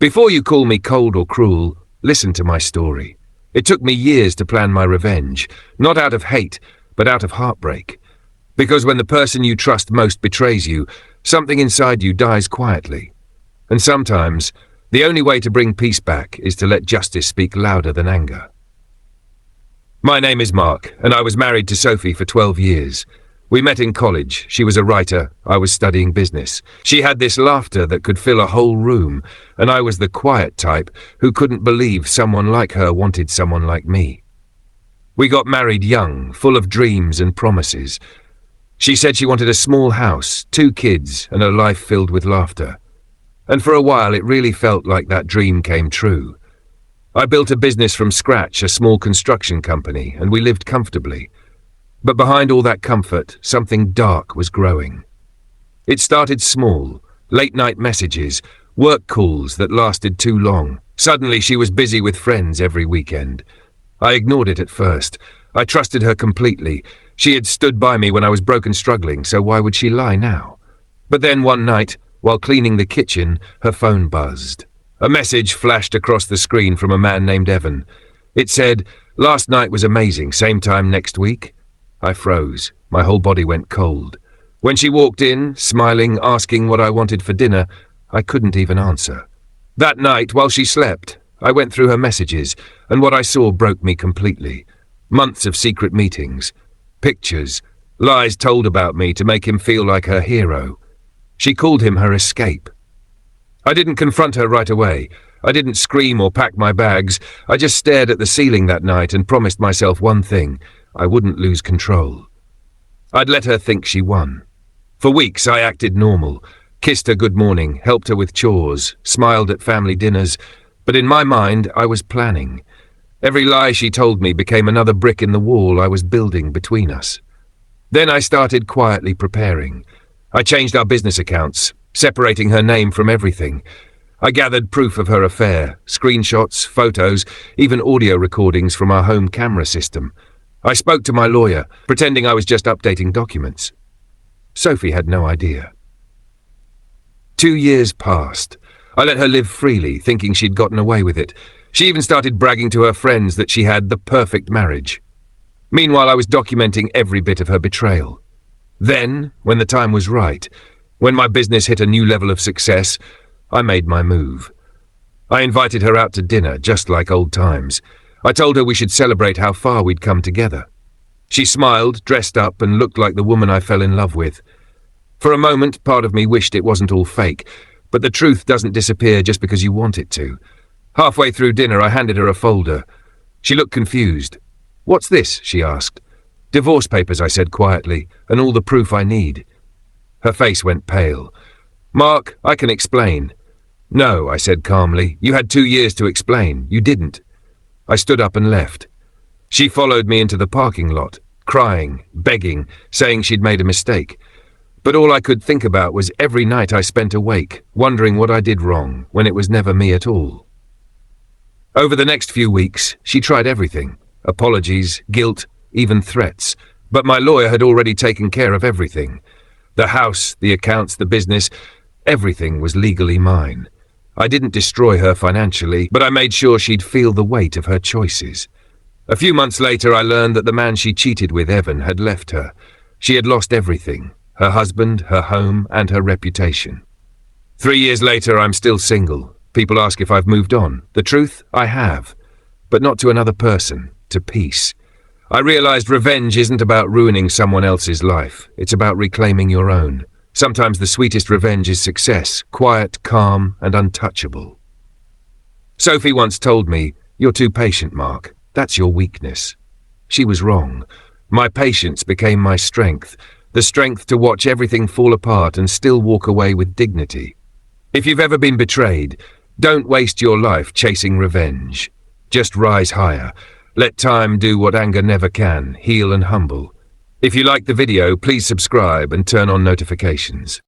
Before you call me cold or cruel, listen to my story. It took me years to plan my revenge, not out of hate, but out of heartbreak. Because when the person you trust most betrays you, something inside you dies quietly. And sometimes, the only way to bring peace back is to let justice speak louder than anger. My name is Mark, and I was married to Sophie for 12 years. We met in college. She was a writer, I was studying business. She had this laughter that could fill a whole room, and I was the quiet type who couldn't believe someone like her wanted someone like me. We got married young, full of dreams and promises. She said she wanted a small house, 2 kids, and a life filled with laughter. And for a while it really felt like that dream came true. I built a business from scratch, a small construction company, and we lived comfortably. But behind all that comfort, something dark was growing. It started small, late-night messages, work calls that lasted too long. Suddenly she was busy with friends every weekend. I ignored it at first. I trusted her completely. She had stood by me when I was broke and struggling, so why would she lie now? But then one night, while cleaning the kitchen, her phone buzzed. A message flashed across the screen from a man named Evan. It said, "Last night was amazing, same time next week?" I froze. My whole body went cold. When she walked in, smiling, asking what I wanted for dinner, I couldn't even answer. That night, while she slept, I went through her messages, and what I saw broke me completely. Months of secret meetings, pictures, lies told about me to make him feel like her hero. She called him her escape. I didn't confront her right away. I didn't scream or pack my bags. I just stared at the ceiling that night and promised myself one thing: I wouldn't lose control. I'd let her think she won. For weeks I acted normal, kissed her good morning, helped her with chores, smiled at family dinners, but in my mind I was planning. Every lie she told me became another brick in the wall I was building between us. Then I started quietly preparing. I changed our business accounts, separating her name from everything. I gathered proof of her affair, screenshots, photos, even audio recordings from our home camera system. I spoke to my lawyer, pretending I was just updating documents. Sophie had no idea. 2 years passed. I let her live freely, thinking she'd gotten away with it. She even started bragging to her friends that she had the perfect marriage. Meanwhile, I was documenting every bit of her betrayal. Then, when the time was right, when my business hit a new level of success, I made my move. I invited her out to dinner, just like old times. I told her we should celebrate how far we'd come together. She smiled, dressed up, and looked like the woman I fell in love with. For a moment, part of me wished it wasn't all fake, but the truth doesn't disappear just because you want it to. Halfway through dinner, I handed her a folder. She looked confused. "What's this?" she asked. "Divorce papers," I said quietly, "and all the proof I need." Her face went pale. "Mark, I can explain." "No," I said calmly. "You had 2 years to explain. You didn't." I stood up and left. She followed me into the parking lot, crying, begging, saying she'd made a mistake. But all I could think about was every night I spent awake, wondering what I did wrong, when it was never me at all. Over the next few weeks, she tried everything. Apologies, guilt, even threats. But my lawyer had already taken care of everything. The house, the accounts, the business, everything was legally mine. I didn't destroy her financially, but I made sure she'd feel the weight of her choices. A few months later, I learned that the man she cheated with, Evan, had left her. She had lost everything: her husband, her home, and her reputation. 3 years later, I'm still single. People ask if I've moved on. The truth, I have. But not to another person, to peace. I realized revenge isn't about ruining someone else's life. It's about reclaiming your own. Sometimes the sweetest revenge is success, quiet, calm, and untouchable. Sophie once told me, "You're too patient, Mark. That's your weakness." She was wrong. My patience became my strength, the strength to watch everything fall apart and still walk away with dignity. If you've ever been betrayed, don't waste your life chasing revenge. Just rise higher. Let time do what anger never can, heal and humble. If you liked the video, please subscribe and turn on notifications.